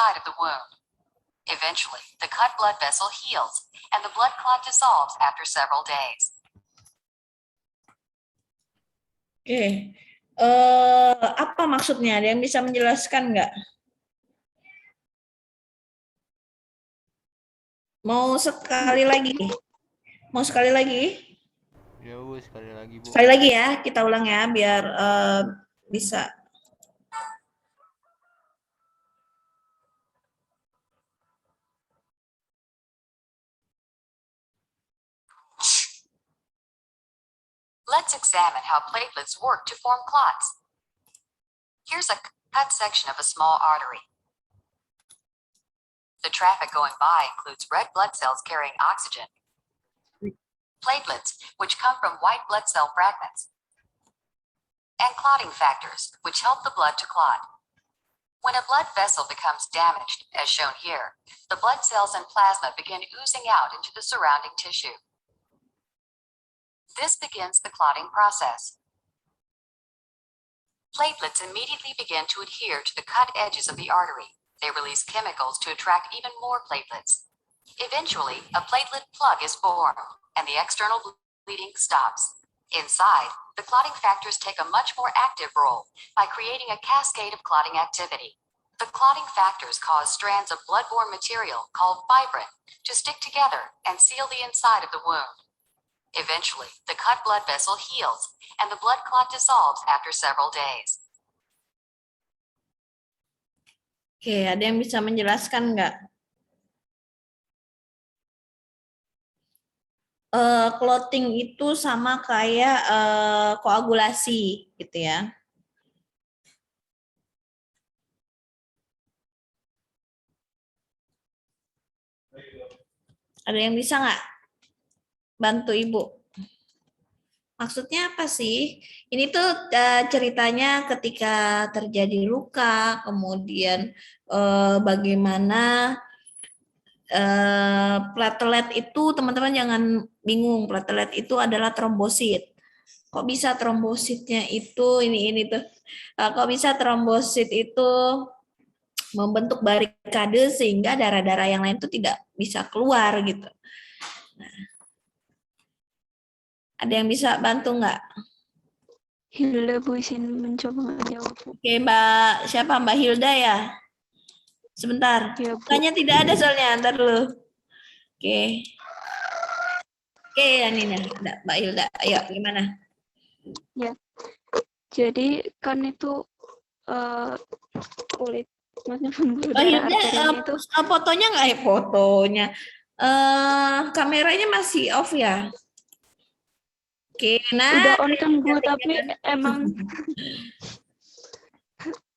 inside of the wound. Eventually, the cut blood vessel heals, and the blood clot dissolves after several days. Oke. Apa maksudnya? Ada yang bisa menjelaskan nggak? Mau sekali lagi? Mau sekali lagi? Ya Bu, sekali lagi Bu. Sekali lagi ya, kita ulang ya biar bisa. Let's examine how platelets work to form clots. Here's a cut section of a small artery. The traffic going by includes red blood cells carrying oxygen, platelets, which come from white blood cell fragments, and clotting factors, which help the blood to clot. When a blood vessel becomes damaged, as shown here, the blood cells and plasma begin oozing out into the surrounding tissue. This begins the clotting process. Platelets immediately begin to adhere to the cut edges of the artery. They release chemicals to attract even more platelets. Eventually, a platelet plug is formed, and the external bleeding stops. Inside, the clotting factors take a much more active role by creating a cascade of clotting activity. The clotting factors cause strands of blood-borne material called fibrin to stick together and seal the inside of the wound. Eventually, the cut blood vessel heals, and the blood clot dissolves after several days. Oke, ada yang bisa menjelaskan nggak? Clotting itu sama kayak koagulasi, gitu ya. Ada yang bisa nggak bantu Ibu? Maksudnya apa sih? Ini tuh ceritanya ketika terjadi luka, kemudian bagaimana platelet itu, teman-teman jangan bingung, platelet itu adalah trombosit. Kok bisa trombositnya itu ini tuh? Kok bisa trombosit itu membentuk barikade sehingga darah-darah yang lain itu tidak bisa keluar gitu. Nah, ada yang bisa bantu nggak? Hilda Bu, izin mencoba menjawab. Oke, Mbak, siapa Mbak Hilda ya? Sebentar, Ya, Bu. tanya tidak ada soalnya, ntar dulu. Oke. Oke, ini ada Mbak Hilda. Ayo, gimana? Ya, jadi kan itu kulit, maksudnya pembuluh Mbak darah Hilda, arterinya itu. fotonya nggak ya? Fotonya. Kameranya masih off ya? Oke, nah. Udah on kan Bu, tapi emang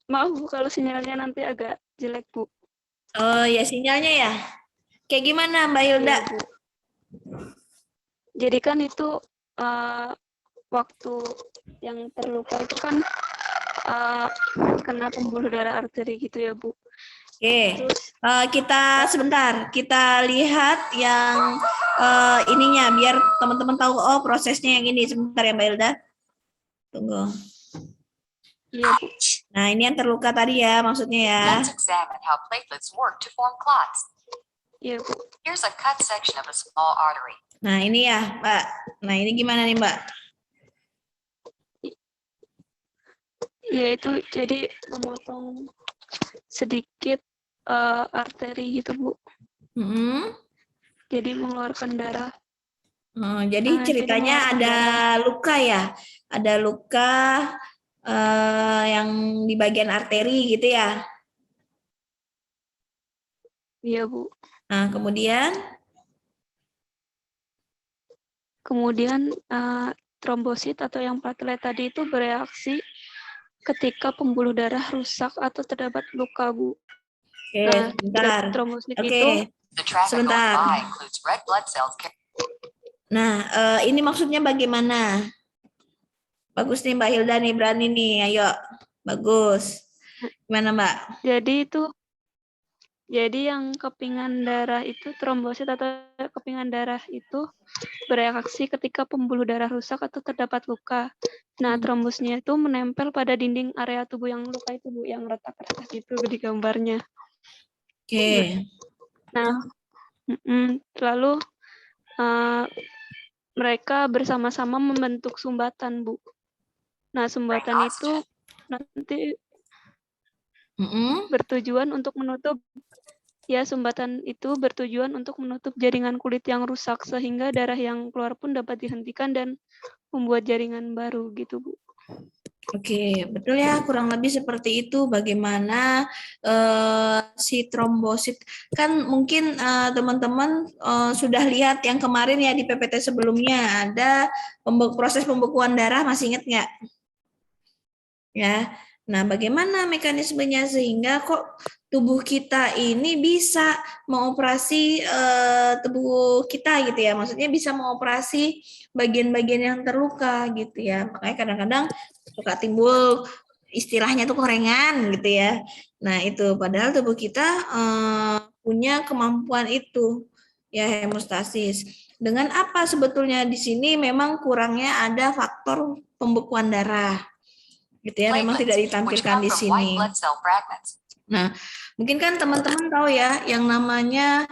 maaf Bu kalau sinyalnya nanti agak jelek Bu. Oh ya, sinyalnya ya. Kayak gimana Mbak Hilda? Ya, Bu. Jadi kan itu waktu yang terluka itu kan kena pembuluh darah arteri gitu ya Bu. Oke, Terus kita sebentar, kita lihat yang ininya biar teman-teman tahu prosesnya yang ini. Sebentar ya Mbak Hilda. Tunggu. iya Bu. Nah, ini yang terluka tadi ya maksudnya ya. Let's examine how platelets work to form clots. Iya Bu. Here's a cut section of a small artery. Nah, ini ya, Mbak. Nah, ini gimana nih, Mbak? Ya itu jadi memotong sedikit arteri gitu Bu. Jadi mengeluarkan darah. Jadi ceritanya ada luka ya, ada luka yang di bagian arteri gitu ya. Iya Bu. Nah, kemudian trombosit atau yang platelet tadi itu bereaksi ketika pembuluh darah rusak atau terdapat luka Bu. Oke, sebentar. Trombosit Oke, itu sebentar. Nah, ini maksudnya bagaimana? Bagus nih Mbak Hilda nih, berani nih, ayo. Bagus. Gimana Mbak? Jadi yang kepingan darah itu, trombosit atau kepingan darah itu bereaksi ketika pembuluh darah rusak atau terdapat luka. Nah, trombosnya itu menempel pada dinding area tubuh yang luka itu Bu, yang retak-retak itu di gambarnya. Oke. Nah, lalu mereka bersama-sama membentuk sumbatan, Bu. Nah, sumbatan itu nanti bertujuan untuk menutup sumbatan itu bertujuan untuk menutup jaringan kulit yang rusak sehingga darah yang keluar pun dapat dihentikan dan membuat jaringan baru gitu, Bu. Oke, betul ya, kurang lebih seperti itu bagaimana si trombosit. Kan mungkin teman-teman sudah lihat yang kemarin ya di PPT sebelumnya ada proses pembekuan darah, masih ingat nggak? Ya, nah bagaimana mekanismenya sehingga kok tubuh kita ini bisa mengoperasi tubuh kita gitu ya, maksudnya bisa mengoperasi bagian-bagian yang terluka gitu ya. Makanya kadang-kadang suka timbul istilahnya tuh korengan gitu ya. Nah itu padahal tubuh kita punya kemampuan itu ya, hemostasis. Dengan apa sebetulnya di sini memang kurangnya ada faktor pembekuan darah gitu ya, memang tidak ditampilkan di sini. Nah, mungkin kan teman-teman tahu ya yang namanya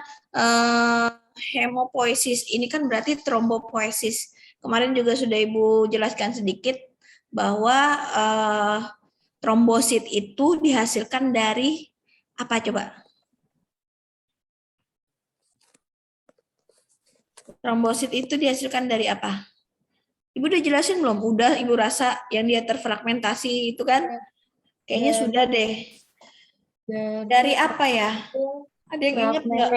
hemopoiesis ini kan berarti trombopoiesis. Kemarin juga sudah Ibu jelaskan sedikit bahwa trombosit itu dihasilkan dari apa coba? Trombosit itu dihasilkan dari apa? Ibu udah jelasin belum? Udah Ibu rasa yang dia terfragmentasi itu kan? Kayaknya sudah deh. Dari apa ya? Ada yang ingat nggak?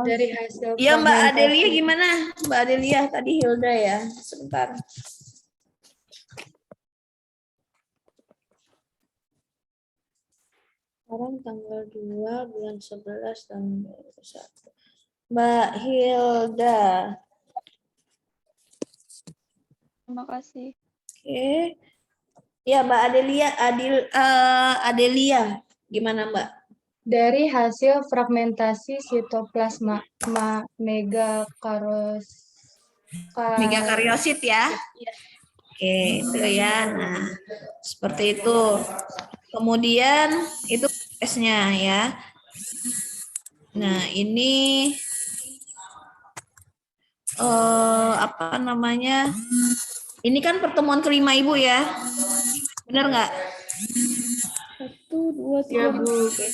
Dari hasil Iya Mbak fragmentasi. Adelia gimana? Mbak Adelia tadi Hilda ya, sebentar. Sekarang tanggal 2 bulan 11 tahun 2021. Mbak Hilda. Terima kasih. Oke. Ya Mbak Adelia, Adelia gimana Mbak? Dari hasil fragmentasi sitoplasma Megakariosit ya. Oke, itu ya. Nah, seperti itu. Kemudian itu prosesnya ya. Nah, ini apa namanya? Ini kan pertemuan kelima Ibu ya. Benar nggak? 1, 2, 3. Ya, Bu. Oke.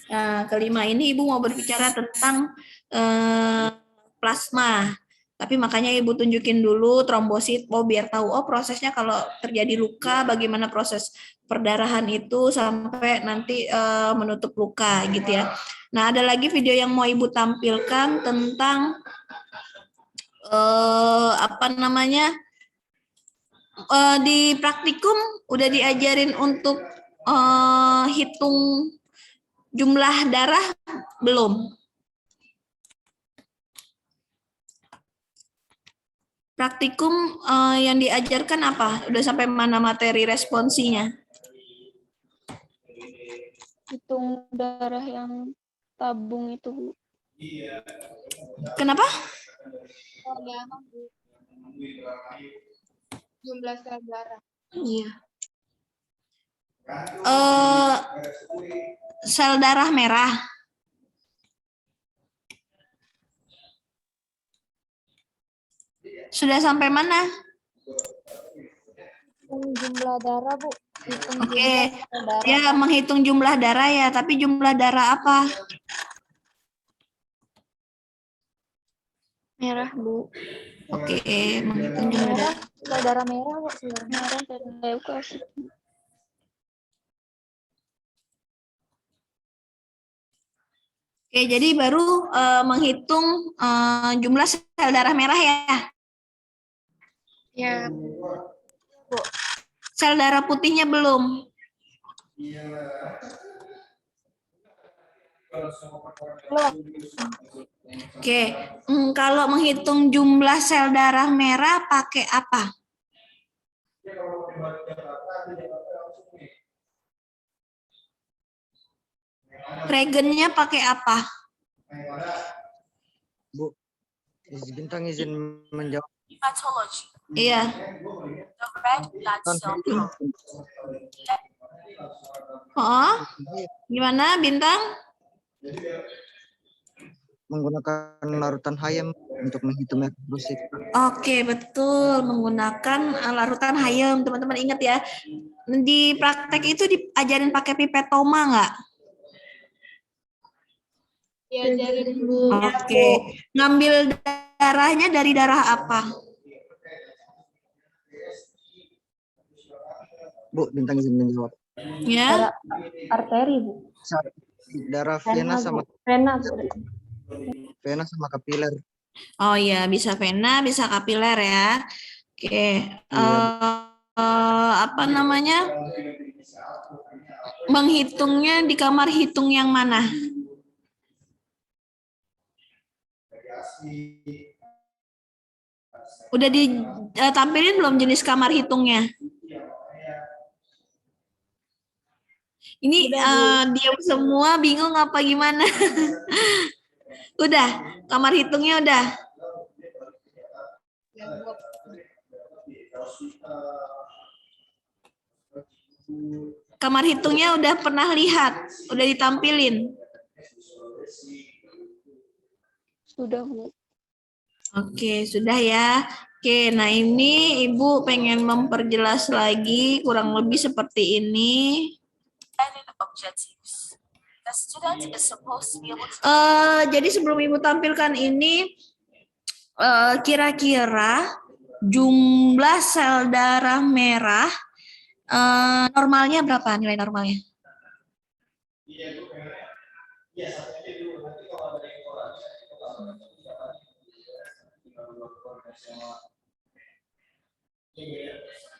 Nah, kelima ini Ibu mau berbicara tentang plasma. Tapi makanya Ibu tunjukin dulu trombosit, biar tahu prosesnya kalau terjadi luka bagaimana proses perdarahan itu sampai nanti menutup luka gitu ya. Nah, ada lagi video yang mau Ibu tampilkan tentang apa namanya? Di praktikum udah diajarin untuk hitung jumlah darah belum? Praktikum yang diajarkan apa? Udah sampai mana materi responsinya? Hitung darah yang tabung itu, Bu. Kenapa? Jumlah sel darah. Iya. Sel darah merah. Sudah sampai mana? Jumlah darah, Bu. Oke. Ya, menghitung jumlah darah ya, tapi jumlah darah apa? Merah, Bu. Oke, menghitung jumlah darah. Jumlah darah merah, Bu. Merah dan leukosit. Oke, jadi baru menghitung jumlah sel darah merah ya? Ya. Sel darah putihnya belum? Oke, kalau menghitung jumlah sel darah merah pakai apa? Regennya pakai apa? Bu, Bintang izin menjawab. Iya. Oh, gimana Bintang? Menggunakan larutan Hayem untuk menghitung mikrosit. Oke, betul. Menggunakan larutan Hayem. Teman-teman ingat ya. Di praktek itu diajarin pakai pipetoma nggak? Diajarin Oke. Ngambil darahnya dari darah apa? Bu, Bintang izin menjawab. Ya. arteri, Bu. Darah vena sama Vena, Bu. kapiler. Oh iya, bisa vena, bisa kapiler ya. Oke. Apa namanya? Menghitungnya di kamar hitung yang mana? Udah ditampilin belum jenis kamar hitungnya? Ini diam semua, bingung apa gimana? Udah, kamar hitungnya udah. Kamar hitungnya udah pernah lihat, udah ditampilin. Sudah, Bu. Oke, sudah ya. Oke, nah ini Ibu pengen memperjelas lagi, kurang lebih seperti ini. Jadi sebelum Ibu tampilkan ini, kira-kira jumlah sel darah merah normalnya berapa nilai normalnya?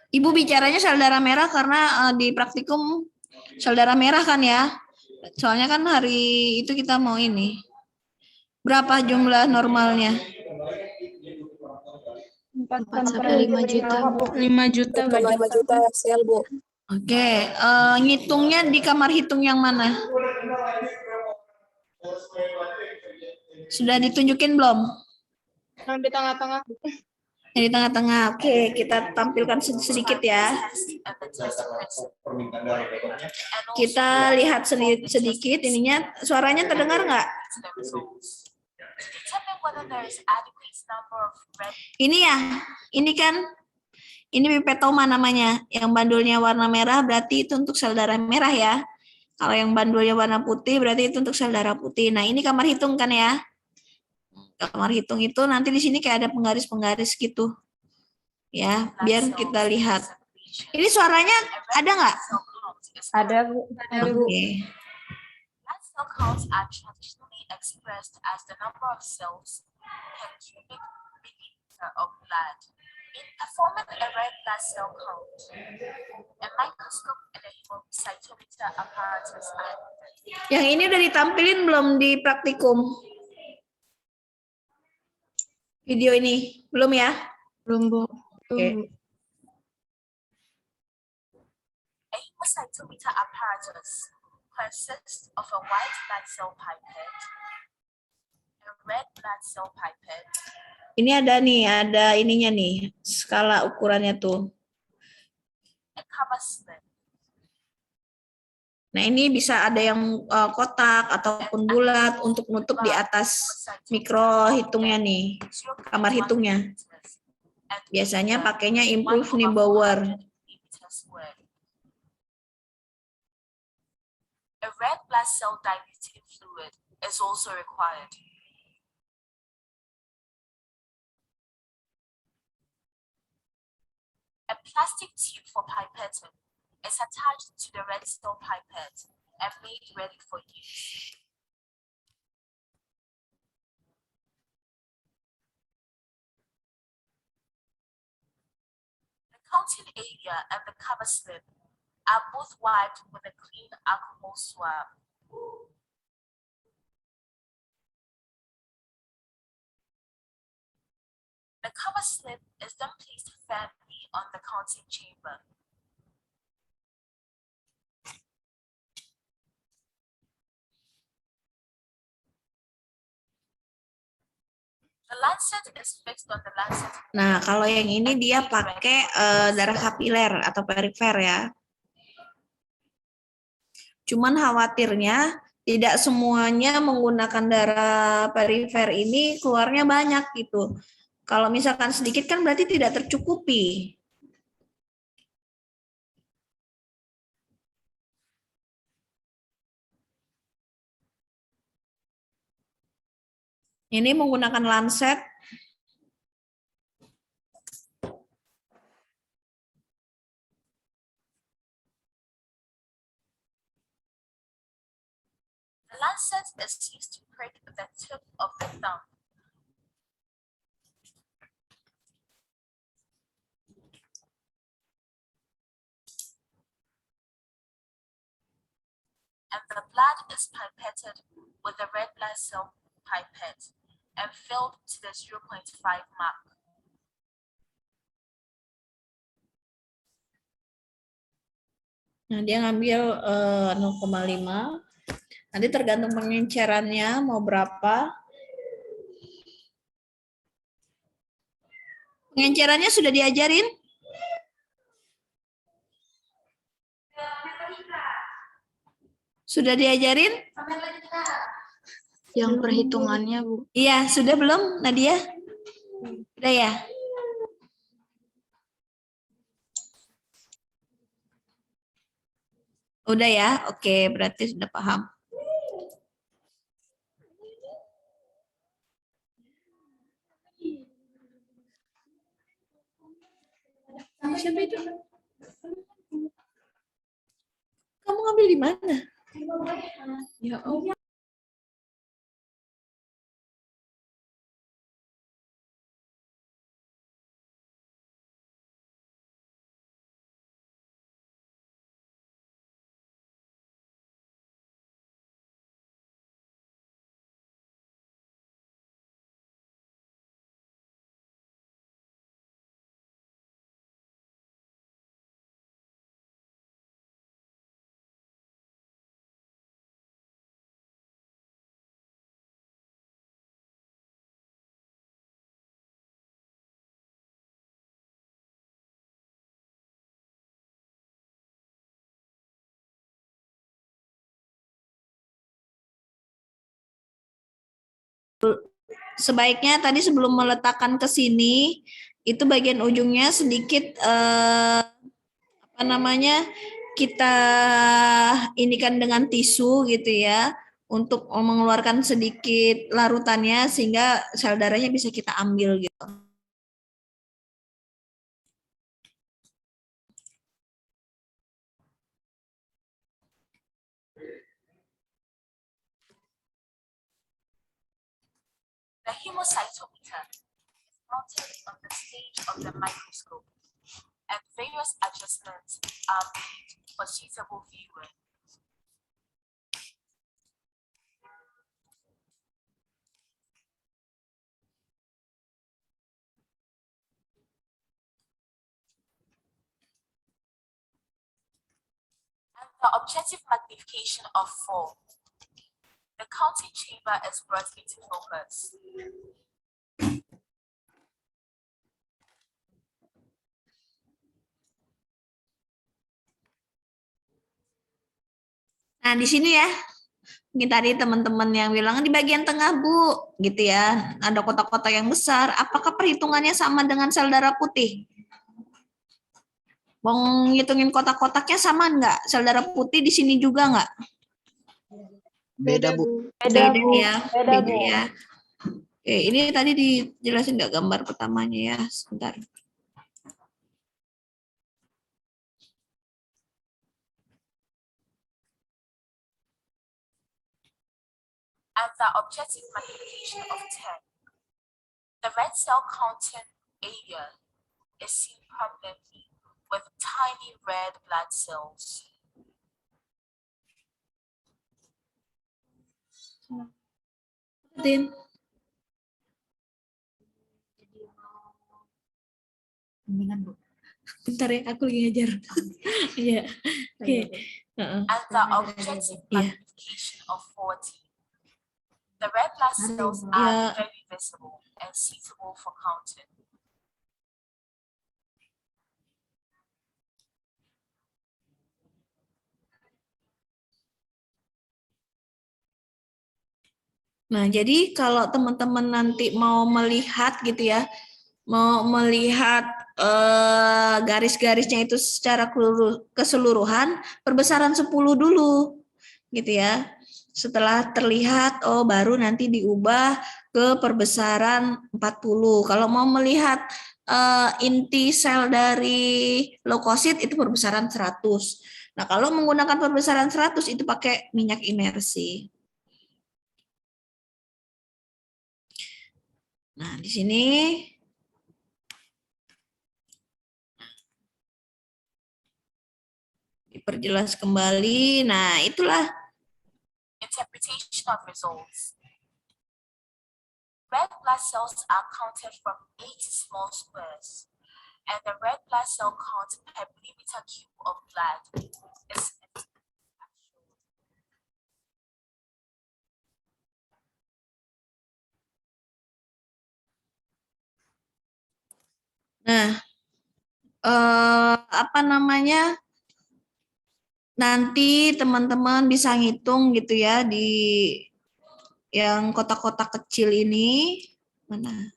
Ibu bicaranya sel darah merah karena di praktikum sel darah merah kan ya? Soalnya kan hari itu kita mau ini. Berapa jumlah normalnya? 4 sampai 5 juta, Bu. 5 juta, Bu. 5 juta sel, Bu. Oke, ngitungnya di kamar hitung yang mana? Sudah ditunjukin belum? Yang di tengah-tengah. Yang di tengah-tengah. Oke, kita tampilkan sedikit ya. Kita lihat sedikit ininya. Suaranya terdengar nggak? Ini ya, ini kan, ini pipetoma namanya. Yang bandulnya warna merah berarti itu untuk sel darah merah ya. Kalau yang bandulnya warna putih berarti itu untuk sel darah putih. Nah ini kamar hitung kan ya. Kamar hitung itu nanti di sini kayak ada penggaris-penggaris gitu. Ya, biar kita lihat. Ini suaranya ada nggak? Ada, Bu. Ada, Bu. Oke. Cell counts are traditionally expressed as the number of cells per cubic milliliter of blood. In performing a red blood cell count, a microscope and a hemocytometer apparatus are needed. Yang ini udah ditampilin belum di praktikum? Video ini belum ya? Belum, Bu. Oke. A hemocytometer apparatus consists of a white blood cell pipette, a red blood cell pipette, Ini ada nih, ada ininya nih, skala ukurannya tuh. a cover slip, Nah ini bisa ada yang kotak ataupun bulat untuk nutup di atas mikro hitungnya nih, kamar hitungnya. Biasanya pakainya improve Neubauer. A red blood cell diluting fluid is also required. A plastic tube for pipetting is attached to the red cell pipette and made ready for use. The counting area and the cover slip are both wiped with a clean alcohol swab. The cover slip is then placed firmly on the counting chamber. The lancet is fixed on the lancet. Nah kalau yang ini dia pakai darah kapiler atau perifer ya. Cuman khawatirnya Tidak semuanya menggunakan darah perifer ini keluarnya banyak gitu. Kalau misalkan sedikit kan berarti tidak tercukupi. Ini menggunakan Lancet. The lancet is used to prick the tip of the thumb. And the blood is pipetted with a red blood cell pipette and filled to the 0.5 mark. Nah, dia ngambil 0,5. Nanti tergantung pengencerannya mau berapa. Pengencerannya sudah diajarin? Sudah diajarin? Yang perhitungannya, Bu. Iya, sudah belum, Nadia? Udah ya? Udah ya? Oke, berarti sudah paham. Siapa itu? Kamu ngambil di mana? Ya Allah. Sebaiknya tadi sebelum meletakkan ke sini itu bagian ujungnya sedikit apa namanya kita inikan dengan tisu gitu ya untuk mengeluarkan sedikit larutannya sehingga sel darahnya bisa kita ambil gitu. The hemocytometer is mounted on the stage of the microscope, and various adjustments are made for suitable viewing. And the objective magnification of 4. The counting chamber is brought into focus. Nah, di sini ya. Mungkin tadi teman-teman yang bilang di bagian tengah, Bu, gitu ya. Ada kotak-kotak yang besar. Apakah perhitungannya sama dengan sel darah putih? Mau ngitungin kotak-kotaknya sama enggak? Sel darah putih di sini juga enggak? Beda, Bu. Beda ya. Beda ya. Oke, ini tadi dijelasin enggak gambar pertamanya ya? Sebentar. And the objective magnification of 10. The red cell counting area is seen prominently with tiny red blood cells. Din. Bentar ya, aku lagi ngajar. Iya. Oke. And the objective magnification of 40. The red blood cells are very visible and suitable for counting. Nah, jadi kalau teman-teman nanti mau melihat gitu ya, mau melihat garis-garisnya itu secara keseluruhan, perbesaran 10 dulu gitu ya. Setelah terlihat, oh baru nanti diubah ke perbesaran 40. Kalau mau melihat inti sel dari leukosit itu perbesaran 100. Nah, kalau menggunakan perbesaran 100 itu pakai minyak imersi. Nah, di sini diperjelas kembali. Nah, itulah Interpretation of results. Red blood cells are counted from 8 small squares, and the red blood cell count per millimeter cube of blood is Nah, apa namanya? Nanti teman-teman bisa ngitung gitu ya di yang kotak-kotak kecil ini mana?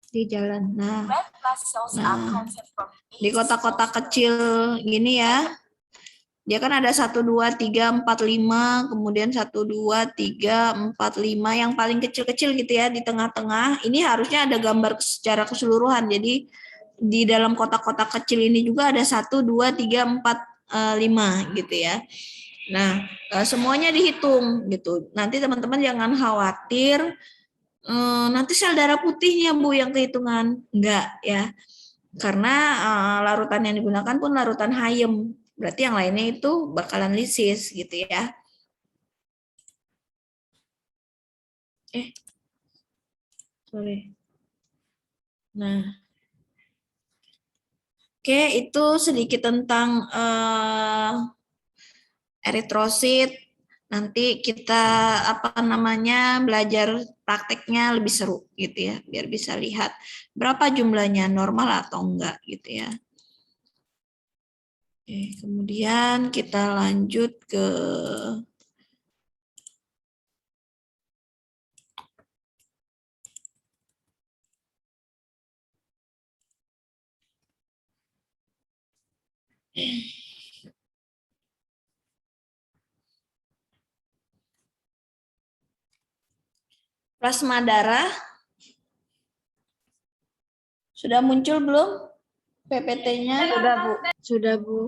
Di jalan. Nah, red blood cells are nah counted from 8 di kotak-kotak kecil gini ya. Dia kan ada 1, 2, 3, 4, 5, kemudian 1, 2, 3, 4, 5, yang paling kecil-kecil gitu ya di tengah-tengah. Ini harusnya ada gambar secara keseluruhan. Jadi di dalam kotak-kotak kecil ini juga ada 1, 2, 3, 4, 5 gitu ya. Nah, semuanya dihitung gitu. Nanti teman-teman jangan khawatir nanti sel darah putihnya Bu yang kehitungan. Enggak ya. Karena larutan yang digunakan pun larutan Hayem. Berarti yang lainnya itu bakalan lisis gitu ya. Sorry. Nah. Oke, itu sedikit tentang eritrosit. Nanti kita belajar prakteknya lebih seru gitu ya, biar bisa lihat berapa jumlahnya, normal atau enggak gitu ya. Oke, kemudian kita lanjut ke plasma darah. Sudah muncul belum PPT-nya? Sudah, Bu. Sudah, Bu.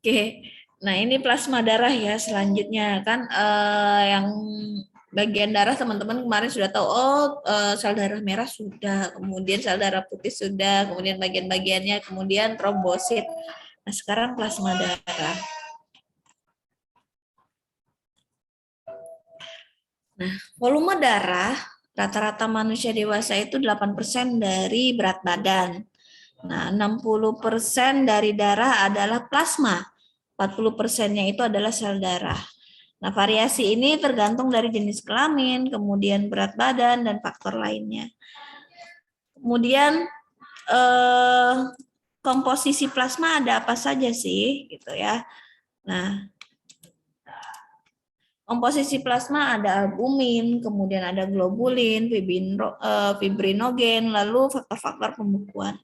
Oke, nah ini plasma darah ya selanjutnya kan yang bagian darah teman-teman kemarin sudah tahu sel darah merah sudah, kemudian sel darah putih sudah, kemudian bagian-bagiannya, kemudian trombosit. Nah sekarang plasma darah. Nah volume darah rata-rata manusia dewasa itu 8% dari berat badan. Nah 60% dari darah adalah plasma. 40%-nya itu adalah sel darah. Nah, variasi ini tergantung dari jenis kelamin, kemudian berat badan, dan faktor lainnya. Kemudian, komposisi plasma ada apa saja sih? Gitu ya. Nah, komposisi plasma ada albumin, kemudian ada globulin, fibrinogen, lalu faktor-faktor pembekuan.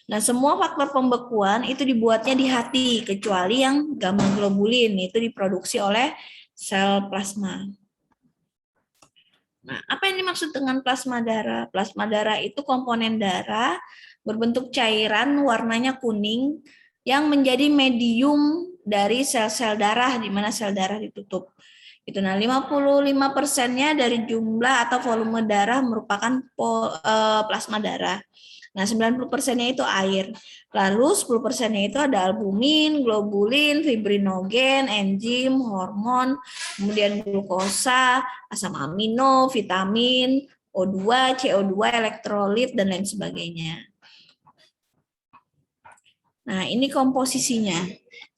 Nah, semua faktor pembekuan itu dibuatnya di hati, kecuali yang gamma globulin, itu diproduksi oleh sel plasma. Nah, apa yang dimaksud dengan plasma darah? Plasma darah itu komponen darah berbentuk cairan warnanya kuning yang menjadi medium dari sel-sel darah, di mana sel darah ditutup. Itu. Nah, 55%-nya dari jumlah atau volume darah merupakan plasma darah. Nah, 90%-nya itu air. Lalu 10%-nya itu ada albumin, globulin, fibrinogen, enzim, hormon, kemudian glukosa, asam amino, vitamin, O2, CO2, elektrolit, dan lain sebagainya. Nah, ini komposisinya.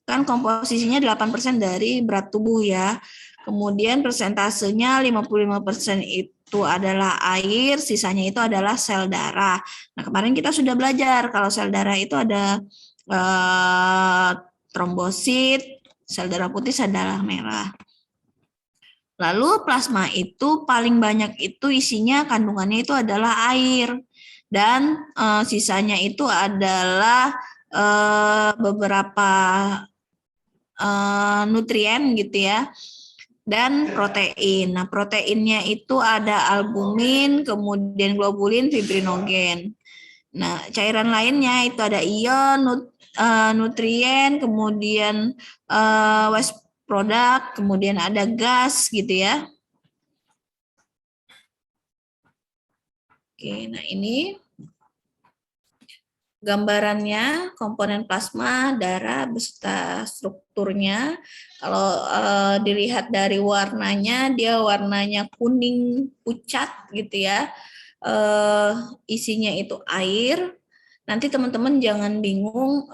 Kan komposisinya 8% dari berat tubuh ya. Kemudian persentasenya 55% itu adalah air, sisanya itu adalah sel darah. Nah, kemarin kita sudah belajar kalau sel darah itu ada trombosit, sel darah putih, sel darah merah. Lalu plasma itu paling banyak itu isinya kandungannya itu adalah air. Dan sisanya itu adalah beberapa nutrien gitu ya, dan protein. Nah, proteinnya itu ada albumin, kemudian globulin, fibrinogen. Nah, cairan lainnya itu ada ion, nutrien, kemudian waste product, kemudian ada gas gitu ya. Oke, nah ini gambarannya komponen plasma darah beserta strukturnya. Kalau dilihat dari warnanya, dia warnanya kuning pucat gitu ya. Isinya itu air. Nanti teman-teman jangan bingung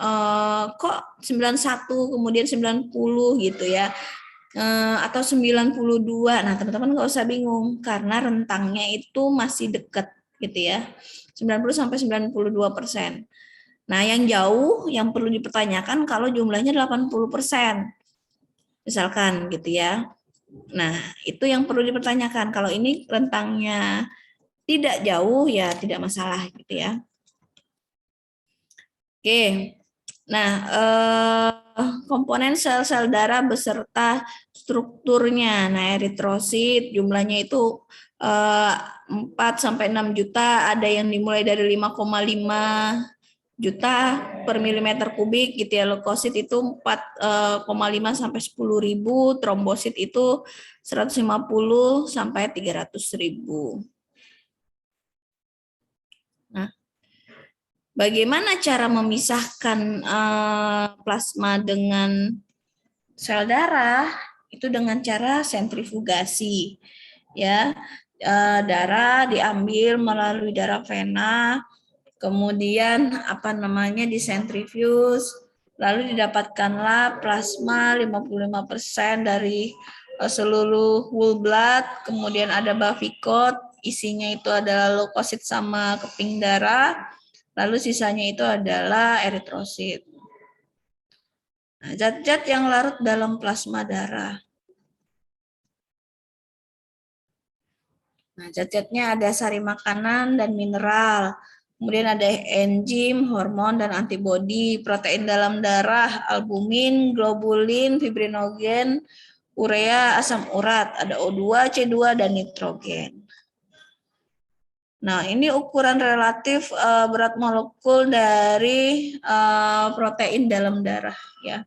kok 91 kemudian 90 gitu ya. Atau 92. Nah, teman-teman nggak usah bingung karena rentangnya itu masih dekat gitu ya. 90 sampai 92%. Nah, yang jauh yang perlu dipertanyakan kalau jumlahnya 80%. Misalkan gitu ya. Nah, itu yang perlu dipertanyakan. Kalau ini rentangnya tidak jauh ya tidak masalah gitu ya. Oke. Nah, komponen sel-sel darah beserta strukturnya. Nah, eritrosit jumlahnya itu 4 sampai 6 juta, ada yang dimulai dari 5,5 juta per milimeter kubik gitu ya. Leukosit itu 4,5 sampai 10.000, trombosit itu 150 sampai 300.000. Nah, bagaimana cara memisahkan plasma dengan sel darah? Itu dengan cara sentrifugasi. Ya, darah diambil melalui darah vena, kemudian disentrifuse, lalu didapatkanlah plasma 55% dari seluruh whole blood, kemudian ada bavicot, isinya itu adalah leukosit sama keping darah, lalu sisanya itu adalah eritrosit. Nah, zat-zat yang larut dalam plasma darah. Nah, zat-zatnya ada sari makanan dan mineral. Kemudian ada enzim, hormon, dan antibodi, protein dalam darah, albumin, globulin, fibrinogen, urea, asam urat, ada O2, C2, dan nitrogen. Nah, ini ukuran relatif berat molekul dari protein dalam darah ya.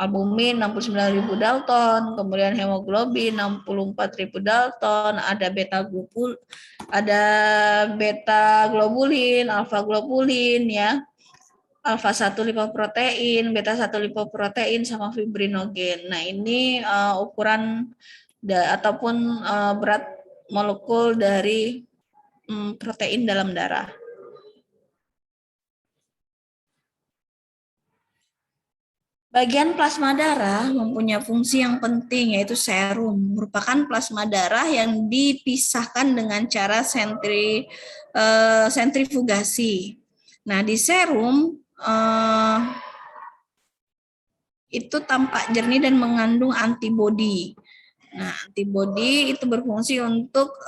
Albumin 69.000 Dalton, kemudian hemoglobin 64.000 Dalton, ada beta globulin, alfa globulin ya. Alfa 1 lipoprotein, beta 1 lipoprotein sama fibrinogen. Nah, ini ukuran ataupun berat molekul dari protein dalam darah. Bagian plasma darah mempunyai fungsi yang penting yaitu serum, merupakan plasma darah yang dipisahkan dengan cara sentrifugasi. Nah, di serum itu tampak jernih dan mengandung antibodi. Nah, antibodi itu berfungsi untuk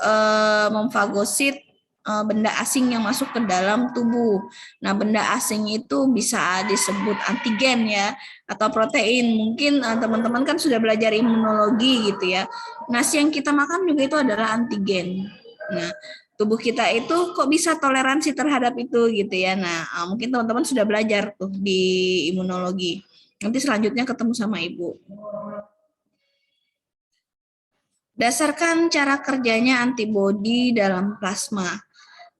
memfagosit benda asing yang masuk ke dalam tubuh. Nah, benda asing itu bisa disebut antigen ya, atau protein. Mungkin teman-teman kan sudah belajar imunologi gitu ya. Nasi yang kita makan juga itu adalah antigen. Nah, tubuh kita itu kok bisa toleransi terhadap itu gitu ya. Nah, mungkin teman-teman sudah belajar tuh di imunologi. Nanti selanjutnya ketemu sama Ibu. Berdasarkan cara kerjanya antibodi dalam plasma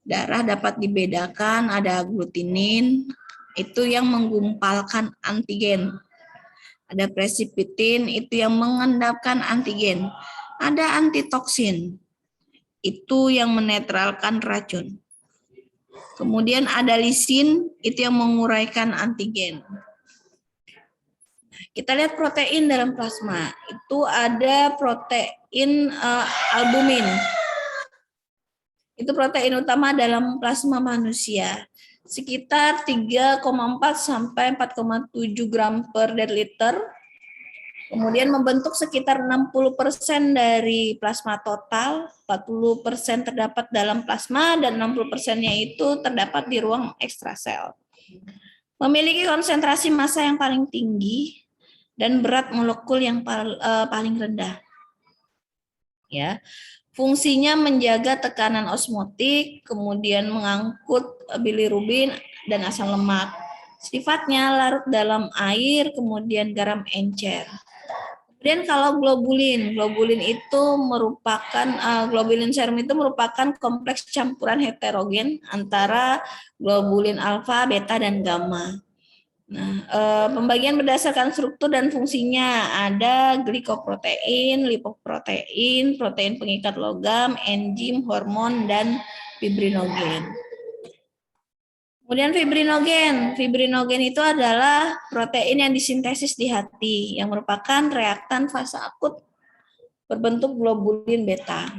darah dapat dibedakan, ada aglutinin, itu yang menggumpalkan antigen. Ada precipitin, itu yang mengendapkan antigen. Ada antitoksin. itu yang menetralkan racun. Kemudian ada lisin, itu yang menguraikan antigen. Kita lihat protein dalam plasma. Itu ada protein albumin. Itu protein utama dalam plasma manusia. Sekitar 3,4 sampai 4,7 gram per deciliter. Kemudian membentuk sekitar 60% dari plasma total, 40% terdapat dalam plasma, dan 60%-nya itu terdapat di ruang ekstrasel. Memiliki konsentrasi massa yang paling tinggi dan berat molekul yang paling rendah. Ya. Fungsinya menjaga tekanan osmotik, kemudian mengangkut bilirubin dan asam lemak. Sifatnya larut dalam air, kemudian garam encer. Kemudian kalau globulin itu merupakan globulin serum itu merupakan kompleks campuran heterogen antara globulin alfa, beta, dan gamma. Nah, pembagian berdasarkan struktur dan fungsinya ada glikoprotein, lipoprotein, protein pengikat logam, enzim, hormon, dan fibrinogen. Kemudian fibrinogen itu adalah protein yang disintesis di hati yang merupakan reaktan fase akut berbentuk globulin beta.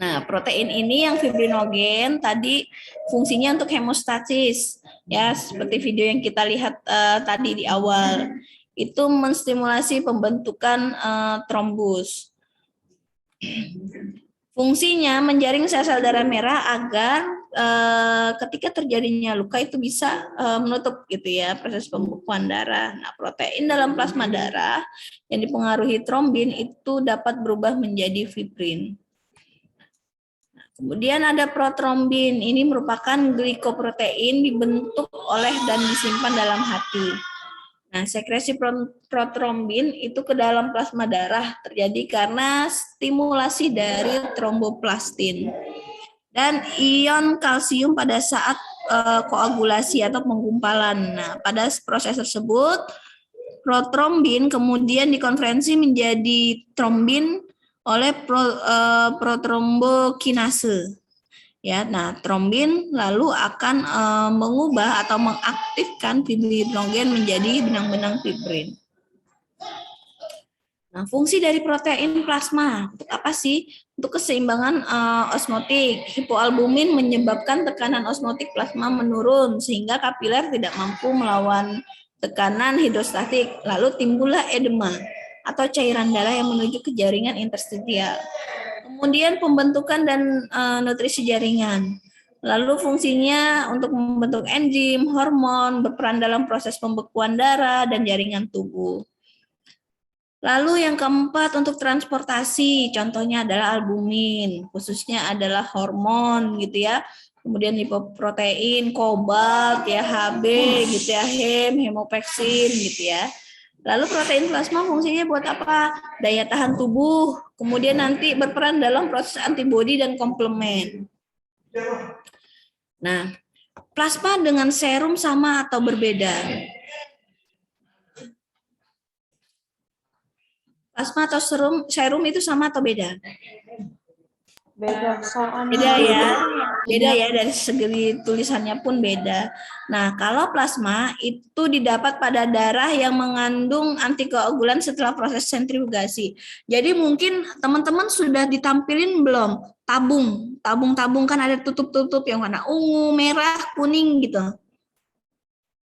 Nah, protein ini yang fibrinogen tadi fungsinya untuk hemostasis, ya seperti video yang kita lihat tadi di awal. Itu menstimulasi pembentukan trombus. Fungsinya menjaring sel-sel darah merah agar ketika terjadinya luka itu bisa menutup gitu ya proses pembekuan darah. Nah, protein dalam plasma darah yang dipengaruhi trombin itu dapat berubah menjadi fibrin. Nah, kemudian ada protrombin. Ini merupakan glikoprotein dibentuk oleh dan disimpan dalam hati. Nah, sekresi protrombin itu ke dalam plasma darah terjadi karena stimulasi dari tromboplastin dan ion kalsium pada saat koagulasi atau penggumpalan. Nah, pada proses tersebut protrombin kemudian dikonversi menjadi trombin oleh protrombokinase. Ya, nah trombin lalu akan mengubah atau mengaktifkan fibrinogen menjadi benang-benang fibrin. Nah, fungsi dari protein plasma untuk apa sih? Untuk keseimbangan osmotik. Hipoalbumin menyebabkan tekanan osmotik plasma menurun sehingga kapiler tidak mampu melawan tekanan hidrostatik. Lalu timbullah edema atau cairan darah yang menuju ke jaringan interstisial. Kemudian pembentukan dan nutrisi jaringan. Lalu fungsinya untuk membentuk enzim, hormon, berperan dalam proses pembekuan darah dan jaringan tubuh. Lalu yang keempat untuk transportasi, contohnya adalah albumin, khususnya adalah hormon gitu ya. Kemudian lipoprotein, kobalt, ya Hb gitu ya, hemopeksin gitu ya. Lalu protein plasma fungsinya buat apa? Daya tahan tubuh, kemudian nanti berperan dalam proses antibodi dan komplement. Nah, plasma dengan serum sama atau berbeda? Plasma atau serum itu sama atau beda? Beda ya dari segi tulisannya pun beda. Nah, kalau plasma itu didapat pada darah yang mengandung antikoagulan setelah proses sentrifugasi. Jadi mungkin teman-teman sudah ditampilin belum tabung kan ada tutup-tutup yang warna ungu, merah, kuning gitu.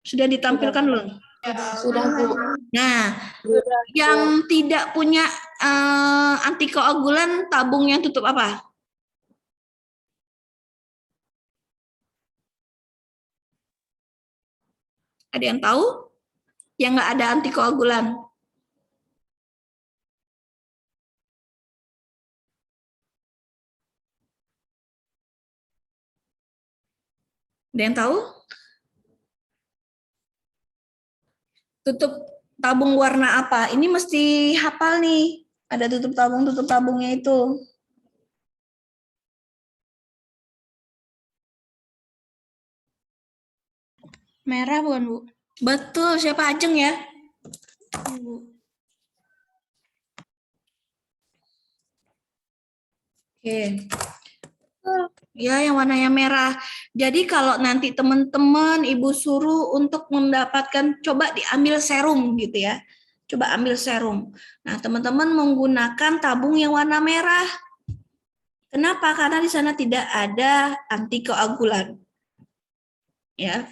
Sudah ditampilkan belum? Sudah, Bu. Nah, yang tidak punya antikoagulan tabung yang tutup apa? Ada yang tahu? Yang nggak ada antikoagulan. Ada yang tahu? Tutup tabung warna apa? Ini mesti hafal nih. Ada tutup tabungnya itu. Merah bukan, Bu? Betul, siapa Ajeng ya? Oke. Ya, yang warnanya merah. Jadi kalau nanti teman-teman Ibu suruh untuk mendapatkan, coba diambil serum gitu ya. Coba ambil serum. Nah, teman-teman menggunakan tabung yang warna merah. Kenapa? Karena di sana tidak ada antikoagulan. Ya.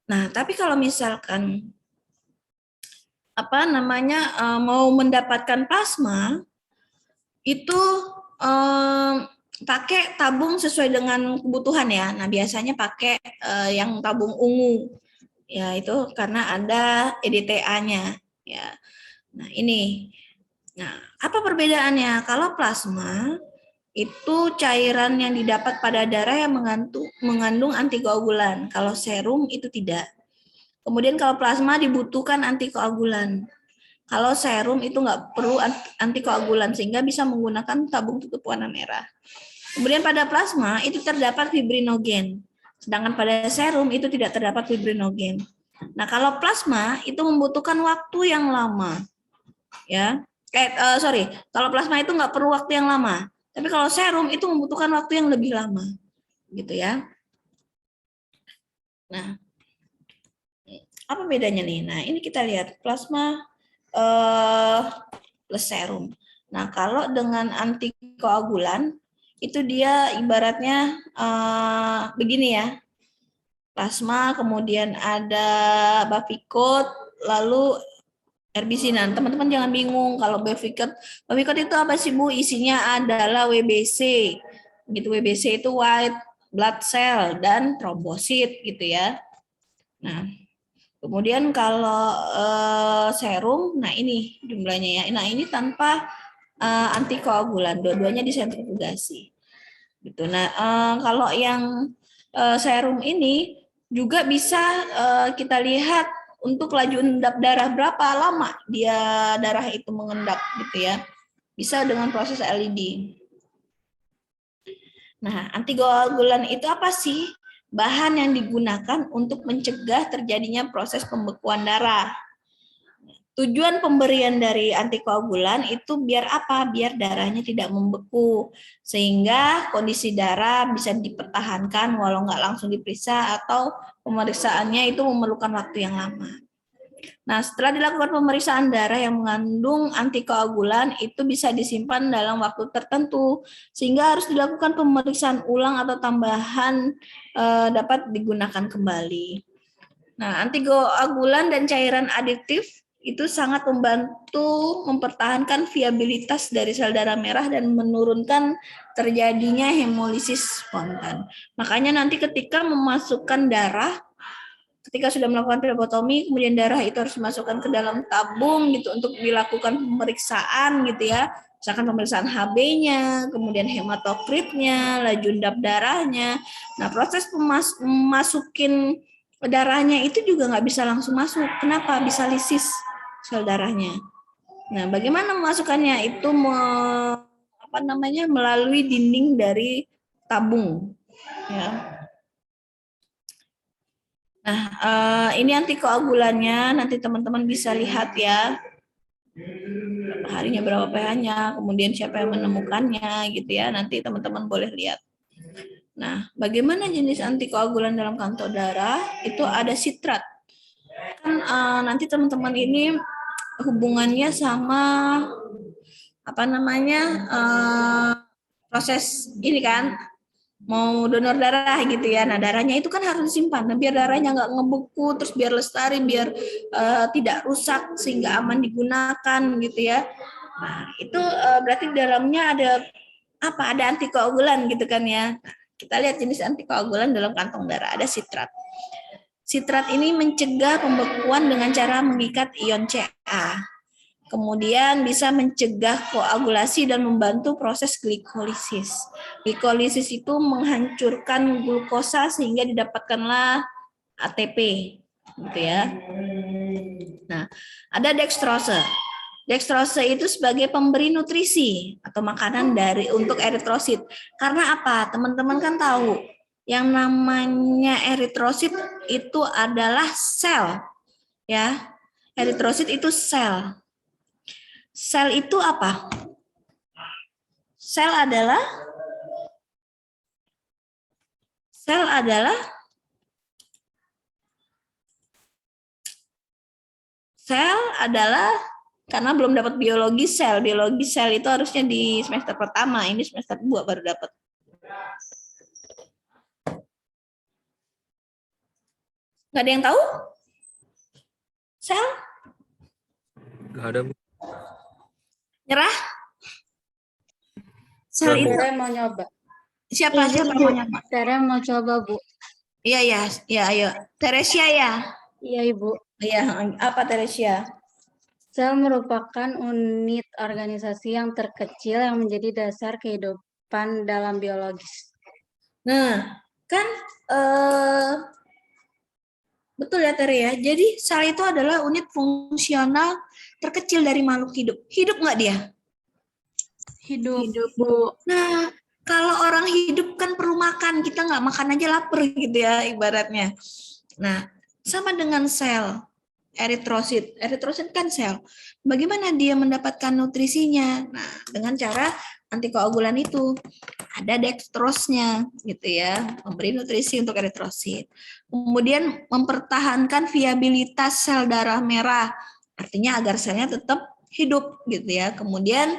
Nah, tapi kalau misalkan mau mendapatkan plasma, itu pakai tabung sesuai dengan kebutuhan ya. Nah, biasanya pakai yang tabung ungu. Ya, itu karena ada EDTA-nya ya. Nah, ini. Nah, apa perbedaannya? Kalau plasma itu cairan yang didapat pada darah yang mengandung antikoagulan. Kalau serum itu tidak. Kemudian kalau plasma dibutuhkan antikoagulan. Kalau serum itu nggak perlu antikoagulan sehingga bisa menggunakan tabung tutup warna merah. Kemudian pada plasma itu terdapat fibrinogen. Sedangkan pada serum itu tidak terdapat fibrinogen. Nah, kalau plasma itu membutuhkan waktu yang lama. Ya. Kalau plasma itu nggak perlu waktu yang lama. Tapi kalau serum itu membutuhkan waktu yang lebih lama. Gitu ya. Nah, apa bedanya nih? Nah, ini kita lihat plasma plus serum. Nah, kalau dengan antikoagulan itu dia ibaratnya begini ya. Plasma, kemudian ada Bavikot, lalu erbisinan. Teman-teman jangan bingung kalau Bavikot itu apa sih Bu? Isinya adalah WBC. Gitu, WBC itu white blood cell dan trombosit gitu ya. Nah, kemudian kalau serum, nah ini jumlahnya ya. Nah, ini tanpa antikoagulan, dua-duanya disentrifugasi. Gitu. Nah, kalau yang serum ini juga bisa kita lihat untuk laju endap darah berapa lama dia darah itu mengendap gitu ya. Bisa dengan proses LED. Nah, antikoagulan itu apa sih? Bahan yang digunakan untuk mencegah terjadinya proses pembekuan darah. Tujuan pemberian dari antikoagulan itu biar apa? Biar darahnya tidak membeku. Sehingga kondisi darah bisa dipertahankan walau nggak langsung diperiksa atau pemeriksaannya itu memerlukan waktu yang lama. Nah, setelah dilakukan pemeriksaan darah yang mengandung antikoagulan itu bisa disimpan dalam waktu tertentu. Sehingga harus dilakukan pemeriksaan ulang atau tambahan dapat digunakan kembali. Nah, antikoagulan dan cairan adiktif itu sangat membantu mempertahankan viabilitas dari sel darah merah dan menurunkan terjadinya hemolisis spontan. Makanya nanti ketika memasukkan darah, ketika sudah melakukan flebotomi, kemudian darah itu harus dimasukkan ke dalam tabung gitu untuk dilakukan pemeriksaan gitu ya. Misalkan pemeriksaan HB-nya, kemudian hematokritnya, laju endap darahnya. Nah, proses memasukin darahnya itu juga nggak bisa langsung masuk. Kenapa? Bisa lisis sel darahnya. Nah, bagaimana memasukkannya? Itu melalui dinding dari tabung. Ya. Nah, ini antikoagulannya. Nanti teman-teman bisa lihat ya. Harinya berapa pH-nya, kemudian siapa yang menemukannya, gitu ya. Nanti teman-teman boleh lihat. Nah, bagaimana jenis antikoagulan dalam kantong darah? Itu ada sitrat. Kan nanti teman-teman ini hubungannya sama proses ini kan mau donor darah gitu ya. Nah, darahnya itu kan harus disimpan. Nah, biar darahnya nggak ngebeku, terus biar lestari, biar tidak rusak sehingga aman digunakan gitu ya. Nah, itu berarti di dalamnya ada apa? Ada antikoagulan gitu kan ya. Nah, kita lihat jenis antikoagulan dalam kantong darah, ada sitrat. Sitrat ini mencegah pembekuan dengan cara mengikat ion Ca. Kemudian bisa mencegah koagulasi dan membantu proses glikolisis. Glikolisis itu menghancurkan glukosa sehingga didapatkanlah ATP, gitu ya. Nah, ada dextrose. Dextrose itu sebagai pemberi nutrisi atau makanan untuk eritrosit. Karena apa? Teman-teman kan tahu, yang namanya eritrosit itu adalah sel, ya. Eritrosit itu sel. Sel itu apa? Sel adalah karena belum dapat biologi sel. Biologi sel itu harusnya di semester pertama, ini semester 2 baru dapat. Nggak ada yang tahu? Sel? Nggak ada, Bu. Nyerah? Sel itu Tere mau nyoba. siapa mau nyoba? Tere mau coba, Bu. Iya, ayo. Teresia ya? Iya, Ibu. Iya, apa Teresia? Sel merupakan unit organisasi yang terkecil yang menjadi dasar kehidupan dalam biologis. Nah, kan betul ya Tere ya. Jadi sel itu adalah unit fungsional terkecil dari makhluk hidup. Hidup nggak dia? Hidup. Bu. Nah, kalau orang hidup kan perlu makan, kita nggak makan aja lapar gitu ya ibaratnya. Nah, sama dengan sel, eritrosit. Eritrosit kan sel. Bagaimana dia mendapatkan nutrisinya? Nah, dengan cara antikoagulan itu. Ada dextrosnya gitu ya, memberi nutrisi untuk eritrosit. Kemudian mempertahankan viabilitas sel darah merah, artinya agar selnya tetap hidup gitu ya. Kemudian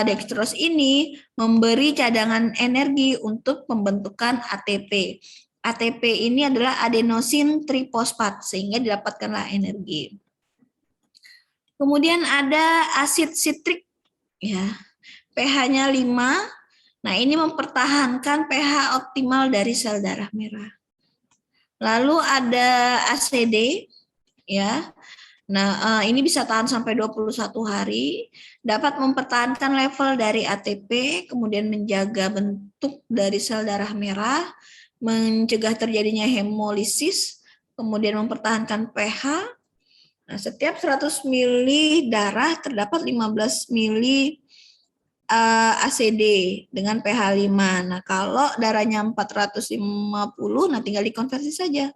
dextrose ini memberi cadangan energi untuk pembentukan ATP. ATP ini adalah adenosin trifosfat sehingga didapatkanlah energi. Kemudian ada asid sitrik ya. pH-nya 5. Nah, ini mempertahankan pH optimal dari sel darah merah. Lalu ada ACD ya. Nah, ini bisa tahan sampai 21 hari, dapat mempertahankan level dari ATP, kemudian menjaga bentuk dari sel darah merah, mencegah terjadinya hemolisis, kemudian mempertahankan pH. Nah, setiap 100 ml darah terdapat 15 ml ACD dengan pH 5. Nah, kalau darahnya 450, nah tinggal dikonversi saja.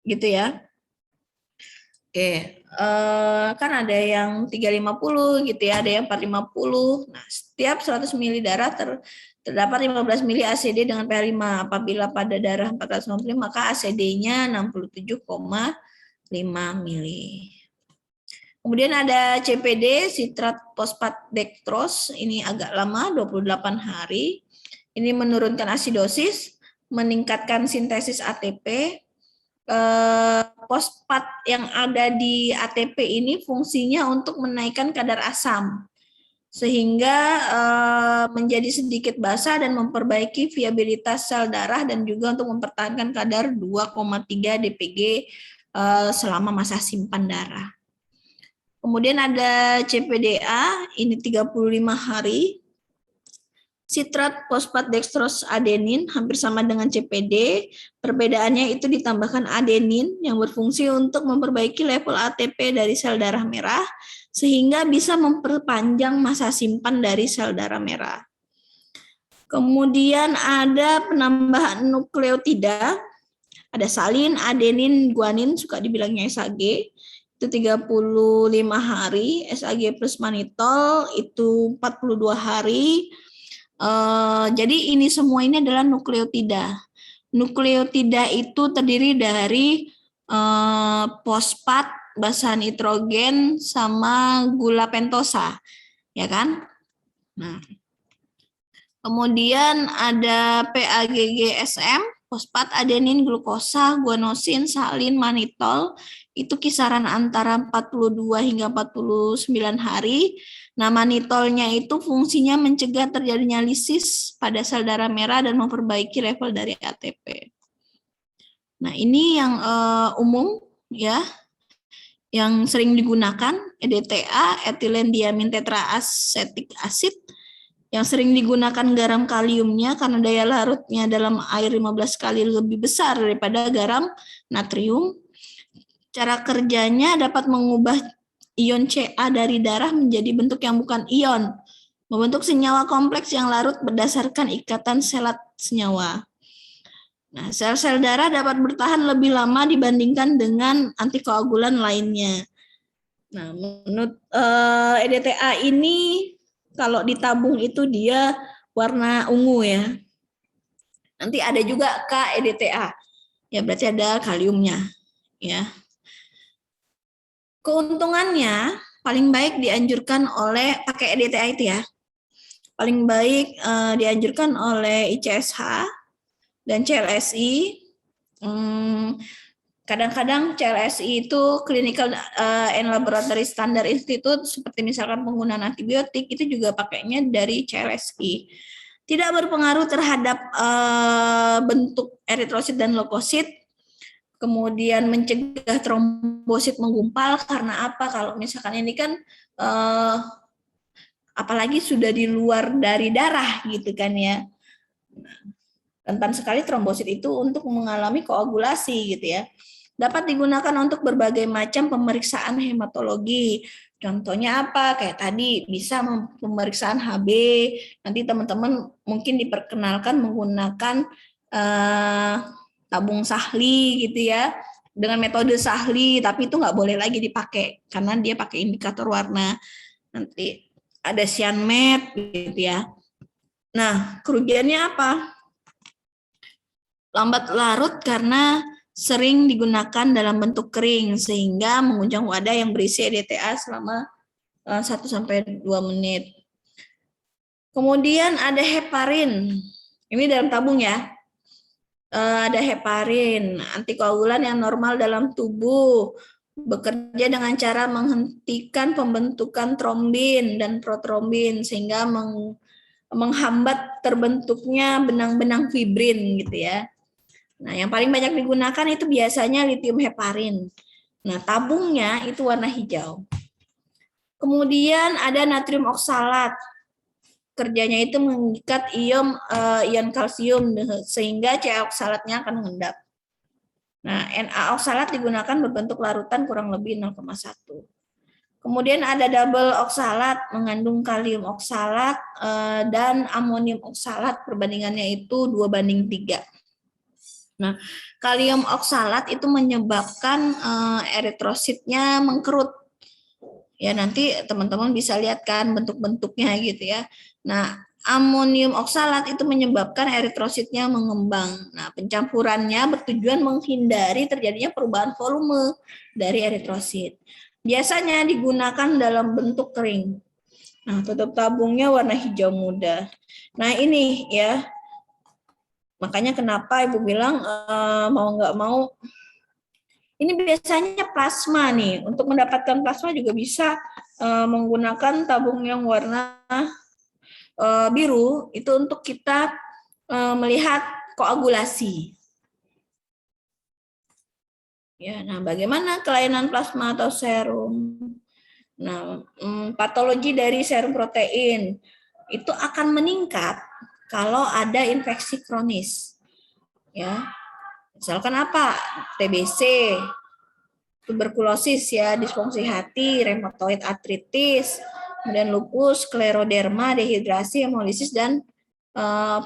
Gitu ya. Oke, kan ada yang 350 gitu ya, ada yang 450. Nah, setiap 100 ml darah terdapat 15 ml ACD dengan pH 5. Apabila pada darah 450 maka ACD-nya 67,5 ml. Kemudian ada CPD, sitrat fosfat dextrose, ini agak lama, 28 hari. Ini menurunkan asidosis, meningkatkan sintesis ATP. Fosfat yang ada di ATP ini fungsinya untuk menaikkan kadar asam sehingga menjadi sedikit basah dan memperbaiki viabilitas sel darah dan juga untuk mempertahankan kadar 2,3 dpg selama masa simpan darah. Kemudian ada CPDA, ini 35 hari. Sitrat fosfat dextrose adenin hampir sama dengan CPD. Perbedaannya itu ditambahkan adenin yang berfungsi untuk memperbaiki level ATP dari sel darah merah sehingga bisa memperpanjang masa simpan dari sel darah merah. Kemudian ada penambahan nukleotida. Ada salin, adenin, guanin, suka dibilangnya SAG. Itu 35 hari, SAG plus manitol itu 42 hari. Jadi ini semua ini adalah nukleotida. Nukleotida itu terdiri dari fosfat, basa nitrogen, sama gula pentosa, ya kan? Nah, kemudian ada PAGGSM, fosfat, adenin, glukosa, guanosin, salin, manitol. Itu kisaran antara 42 hingga 49 hari. Nah, manitolnya itu fungsinya mencegah terjadinya lisis pada sel darah merah dan memperbaiki level dari ATP. Nah, ini yang umum ya, yang sering digunakan EDTA, etilen diamin tetraasetik acid, yang sering digunakan garam kaliumnya karena daya larutnya dalam air 15 kali lebih besar daripada garam natrium. Cara kerjanya dapat mengubah ion Ca dari darah menjadi bentuk yang bukan ion, membentuk senyawa kompleks yang larut berdasarkan ikatan selat senyawa. Nah, sel-sel darah dapat bertahan lebih lama dibandingkan dengan antikoagulan lainnya. Nah, menurut EDTA ini Kalau di tabung itu dia warna ungu ya. Nanti ada juga KEDTA. Ya berarti ada kaliumnya ya. Keuntungannya paling baik dianjurkan oleh pakai EDTA itu ya. Paling baik dianjurkan oleh ICSH dan CLSI. Kadang-kadang CLSI itu Clinical and Laboratory Standard Institute, seperti misalkan penggunaan antibiotik, itu juga pakainya dari CLSI. Tidak berpengaruh terhadap bentuk eritrosit dan leukosit, kemudian mencegah trombosit menggumpal. Karena apa? Kalau misalkan ini kan apalagi sudah di luar dari darah gitu kan ya. Rentan sekali trombosit itu untuk mengalami koagulasi gitu ya. Dapat digunakan untuk berbagai macam pemeriksaan hematologi. Contohnya apa? Kayak tadi bisa pemeriksaan HB. Nanti teman-teman mungkin diperkenalkan menggunakan tabung Sahli gitu ya. Dengan metode Sahli, tapi itu nggak boleh lagi dipakai karena dia pakai indikator warna. Nanti ada cyanmet gitu ya. Nah, kerugiannya apa? Lambat larut karena sering digunakan dalam bentuk kering sehingga mengunjang wadah yang berisi EDTA selama 1-2 menit. Kemudian ada heparin. Ini dalam tabung ya. Ada heparin, antikoagulan yang normal dalam tubuh, bekerja dengan cara menghentikan pembentukan trombin dan protrombin sehingga menghambat terbentuknya benang-benang fibrin gitu ya. Nah, yang paling banyak digunakan itu biasanya litium heparin. Nah, tabungnya itu warna hijau. Kemudian ada natrium oksalat. Kerjanya itu mengikat ion kalsium sehingga Ca oksalatnya akan mengendap. Nah, Na oksalat digunakan berbentuk larutan kurang lebih 0,1. Kemudian ada double oksalat mengandung kalium oksalat dan amonium oksalat, perbandingannya itu 2:3. Nah, kalium oksalat itu menyebabkan eritrositnya mengkerut. Ya, nanti teman-teman bisa lihat kan bentuk-bentuknya gitu ya. Nah, amonium oksalat itu menyebabkan eritrositnya mengembang. Nah, pencampurannya bertujuan menghindari terjadinya perubahan volume dari eritrosit. Biasanya digunakan dalam bentuk kering. Nah, tutup tabungnya warna hijau muda. Nah, ini ya. Makanya kenapa Ibu bilang mau nggak mau, ini biasanya plasma nih. Untuk mendapatkan plasma juga bisa menggunakan tabung yang warna biru, itu untuk kita melihat koagulasi. Ya, nah bagaimana kelainan plasma atau serum? Nah, patologi dari serum protein itu akan meningkat kalau ada infeksi kronis. Ya. Misalkan apa? TBC, tuberkulosis ya, disfungsi hati, rheumatoid arthritis, kemudian lupus, skleroderma, dehidrasi, hemolisis, dan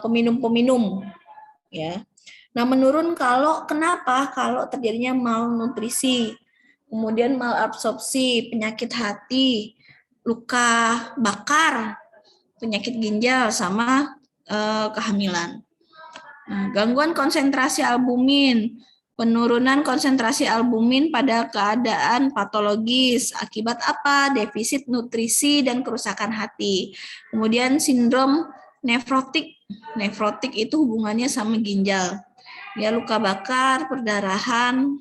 peminum-peminum. Ya. Nah, menurun kenapa? Kalau terjadinya malnutrisi, kemudian malabsorpsi, penyakit hati, luka bakar, penyakit ginjal, sama kehamilan. Nah, gangguan konsentrasi albumin, penurunan konsentrasi albumin pada keadaan patologis akibat apa? Defisit nutrisi dan kerusakan hati. Kemudian sindrom nefrotik. Nefrotik itu hubungannya sama ginjal. Ya, luka bakar, perdarahan,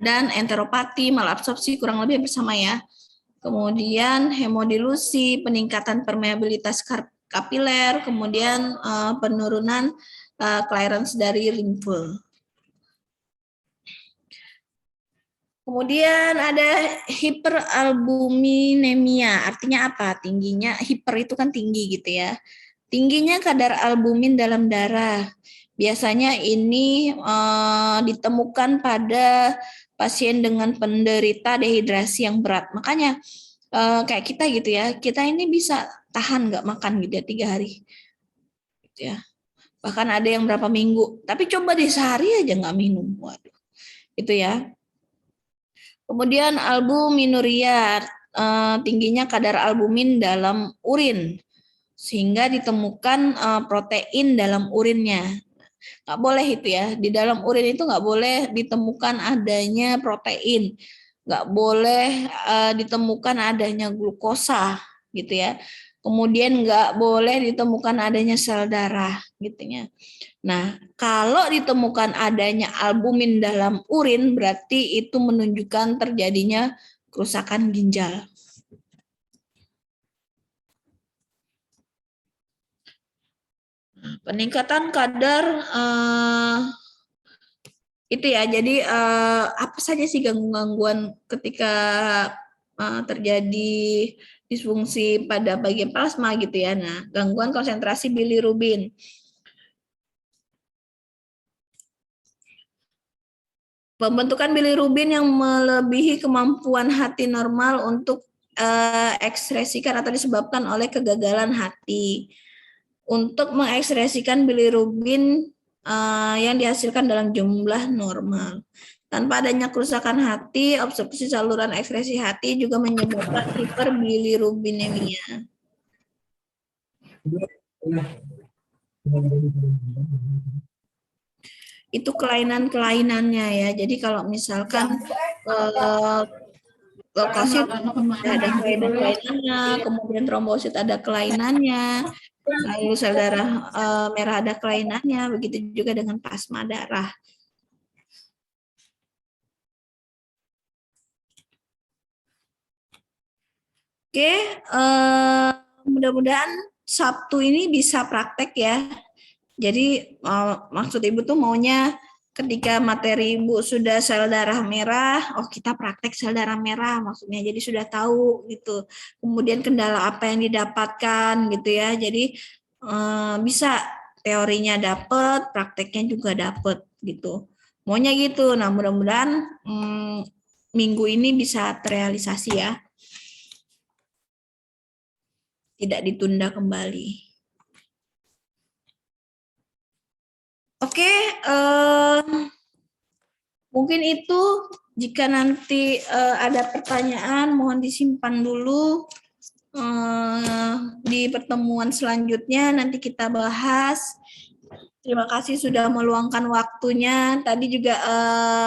dan enteropati, malabsorpsi kurang lebih bersama ya. Kemudian hemodilusi, peningkatan permeabilitas kapiler, kemudian penurunan clearance dari limfe. Kemudian ada hiperalbuminemia, artinya apa? Tingginya, hiper itu kan tinggi gitu ya. Tingginya kadar albumin dalam darah. Biasanya ini ditemukan pada pasien dengan penderita dehidrasi yang berat. Makanya kayak kita gitu ya, kita ini bisa tahan nggak makan gitu ya 3 hari. Gitu ya. Bahkan ada yang berapa minggu. Tapi coba deh sehari aja nggak minum. Waduh. Itu ya. Kemudian albuminuria, tingginya kadar albumin dalam urin sehingga ditemukan protein dalam urinnya. Nggak boleh itu ya, di dalam urin itu nggak boleh ditemukan adanya protein, nggak boleh ditemukan adanya glukosa gitu ya. Kemudian nggak boleh ditemukan adanya sel darah gitu ya. Nah, kalau ditemukan adanya albumin dalam urin berarti itu menunjukkan terjadinya kerusakan ginjal. Peningkatan kadar itu ya, jadi apa saja sih gangguan ketika terjadi disfungsi pada bagian plasma gitu ya. Nah, gangguan konsentrasi bilirubin. Pembentukan bilirubin yang melebihi kemampuan hati normal untuk ekskresikan atau disebabkan oleh kegagalan hati. Untuk mengekskresikan bilirubin yang dihasilkan dalam jumlah normal. Tanpa adanya kerusakan hati, obstruksi saluran ekskresi hati juga menyebabkan hiperbilirubinemia. Itu kelainan-kelainannya ya. Jadi kalau misalkan leukosit ada kelainan-kelainannya, kemudian trombosit ada kelainannya, lalu sel darah merah ada kelainannya, begitu juga dengan plasma darah. Oke, mudah-mudahan Sabtu ini bisa praktek ya. Jadi maksud Ibu tuh maunya ketika materi Ibu sudah sel darah merah, oh kita praktek sel darah merah maksudnya. Jadi sudah tahu gitu. Kemudian kendala apa yang didapatkan gitu ya. Jadi bisa teorinya dapat, prakteknya juga dapat gitu. Maunya gitu. Nah, mudah-mudahan minggu ini bisa terrealisasi ya. Tidak ditunda kembali. Oke, mungkin itu jika nanti ada pertanyaan mohon disimpan dulu di pertemuan selanjutnya nanti kita bahas. Terima kasih sudah meluangkan waktunya. Tadi juga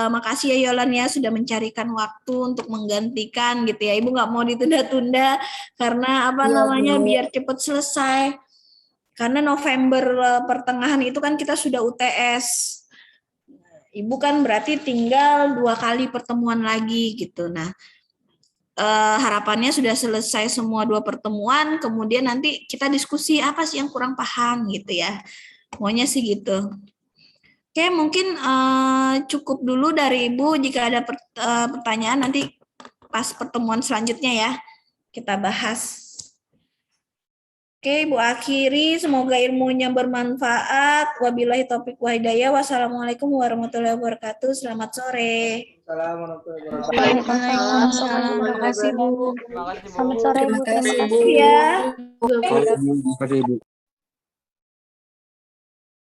makasih ya Yolan ya sudah mencarikan waktu untuk menggantikan gitu ya. Ibu nggak mau ditunda-tunda karena apa namanya biar cepat selesai. Karena November pertengahan itu kan kita sudah UTS. Ibu kan berarti tinggal 2 kali pertemuan lagi gitu. Nah, harapannya sudah selesai semua 2 pertemuan, kemudian nanti kita diskusi apa sih yang kurang paham gitu ya. Maunya sih gitu. Oke, mungkin cukup dulu dari Ibu. Jika ada pertanyaan nanti pas pertemuan selanjutnya ya kita bahas. Oke, Ibu akhiri. Semoga ilmunya bermanfaat. Wabillahi taufiq wa hidayah. Wassalamualaikum warahmatullahi wabarakatuh. Selamat sore. Waalaikumsalam. Terima kasih Bu. Selamat sore Bu. Terima kasih Bu. Ya. Terima kasih, Bu.